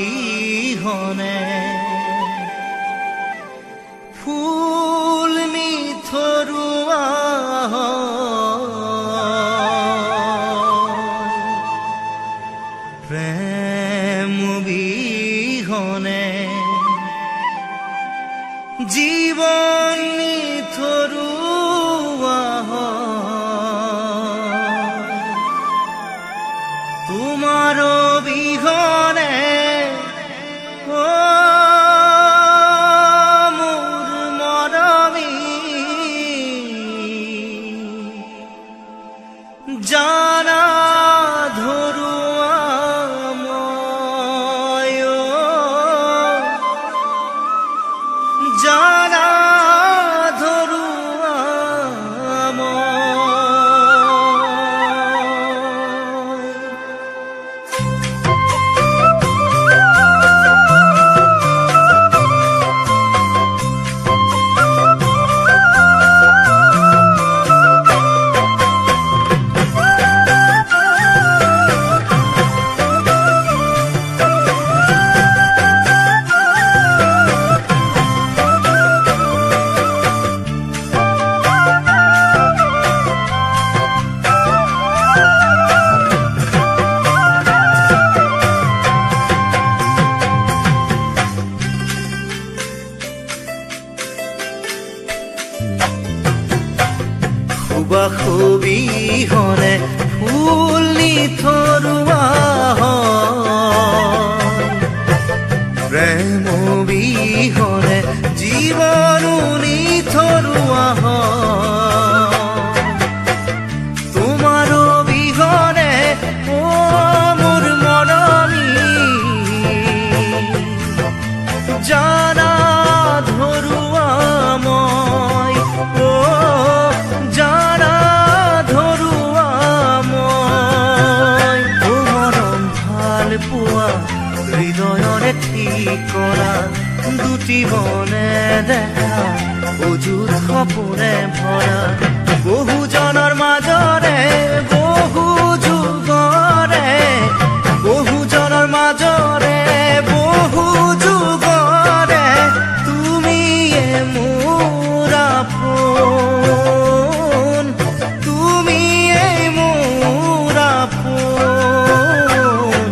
সুবাসবিহনে ফুল মিথৰুৱা প্ৰেম বিহনে জীৱন মিথৰুৱা তোমাৰ বিহনে মোৰ মৰমী জানা ধৰুৱা মই জানা ধৰুৱা মই সুবাসবিহনে ফুল নিথৰুৱা প্ৰেম বিহনে জীৱনো নিথৰুৱা তোমাৰ বিহনে মোৰ মৰমী জানা ধৰুৱা মই জানা ধৰুৱা মই মৰম ভাল পোৱা হৃদয়ৰে ঠিক কৰা দুটি বনে দেখা অযুত সপোনে ভৰা বহুজনৰ মাজৰে বহু যুগৰে বহুজনৰ মাজৰে বহু যুগৰে তুমিয়ে মোৰ আপোন তুমিয়ে মোৰ আপোন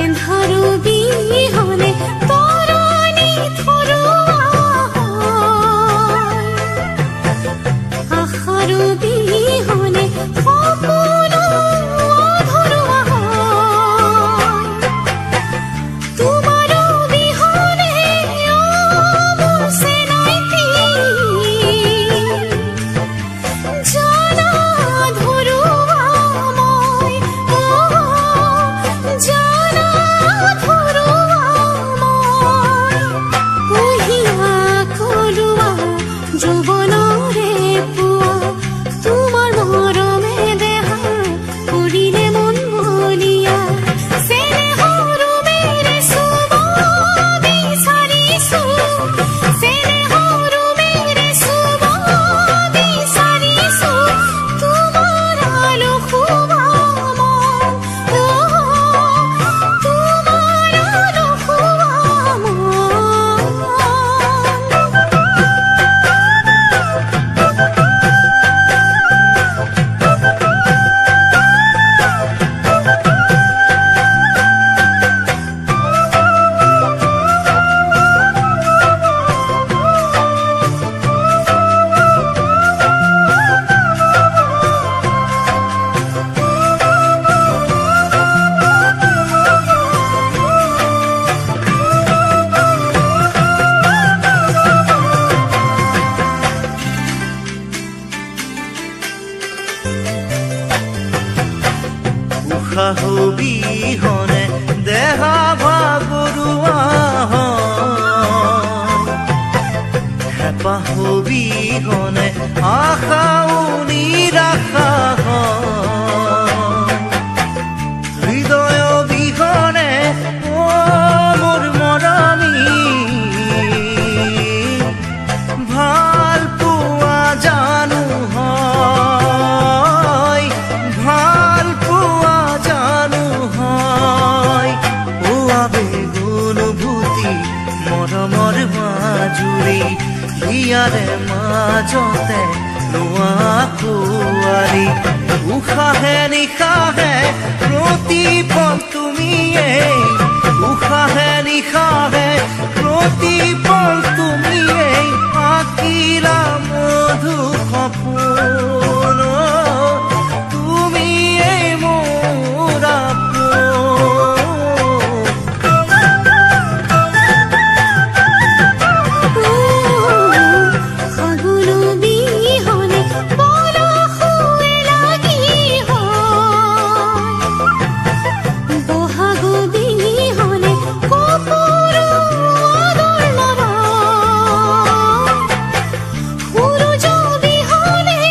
এন্ধাৰো বিহনে তৰণি থৰুৱা আশাৰো বিহনে সপোনো আধৰুৱা তোমাৰো বিহনে মোৰ চেনাইতি জানা ধৰুৱা মই জানা ধৰুৱা মই কহিয়া কলোৱা যৌৱনৰে পোৱা তোমাৰ মৰমে দেহা কৰিলে মন বলিয়া চেনেহৰ মেৰে চুব বিচাৰিছো চেনেহৰ মেৰে চুব বিচাৰিছো তোমাৰ আলো খুবা মন তোমাৰ আলো খুবা মন উশাহবিহনে দেহা ভাগৰুৱা হেঁপাহবিহনে আশাও নিৰাশা হৃদয় বিহনে মোৰ মৰমী ভাল পোৱা জানো মৰমৰ মাজুৰি হিয়াৰে মাজতে লোৱা কুঁৱাৰী উশাহে নিশাহে প্ৰতিপল তুমিয়ে উশাহে নিশাহে প্ৰতিপল তুমিয়ে আঁকিলা মধু সপোন তুমিয়ে মোৰ ফাগুন বিহনে পলসুৱে লাগি বহাগ বিহনে কপোৰ আদৰ সূৰুজ বিহনে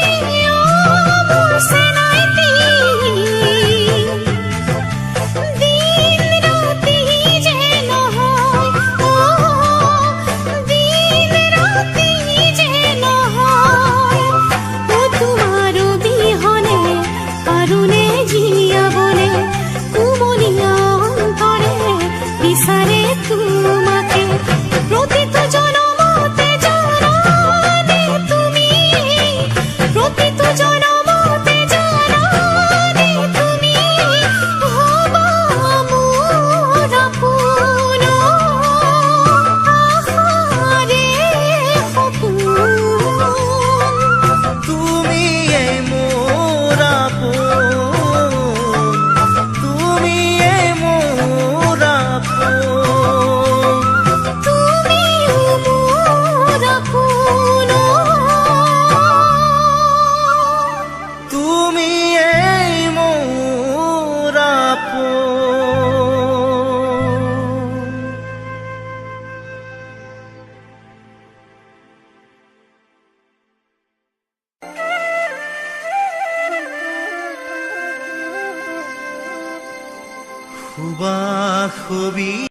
মোৰ চেনাইতি দিন ৰাতি যে নহয় দিন ৰাতি যে নহয় তোমাৰ বিহনে পাৰোনে জীয়াবলে কুমলীয়া অন্তৰে বিচাৰে তোমাকে প্ৰতিটো জনমতে জানানে তুমি প্ৰতিটো জনমতে জানানে তুমি হবা মোৰ আপোন আশাৰে সপোন তুমিয়ে মোৰ আপোন তুমিয়ে মোৰ আপোন তুমিও মোৰ আপোন তুমিয়ে মোৰ আপোন সুবাসবি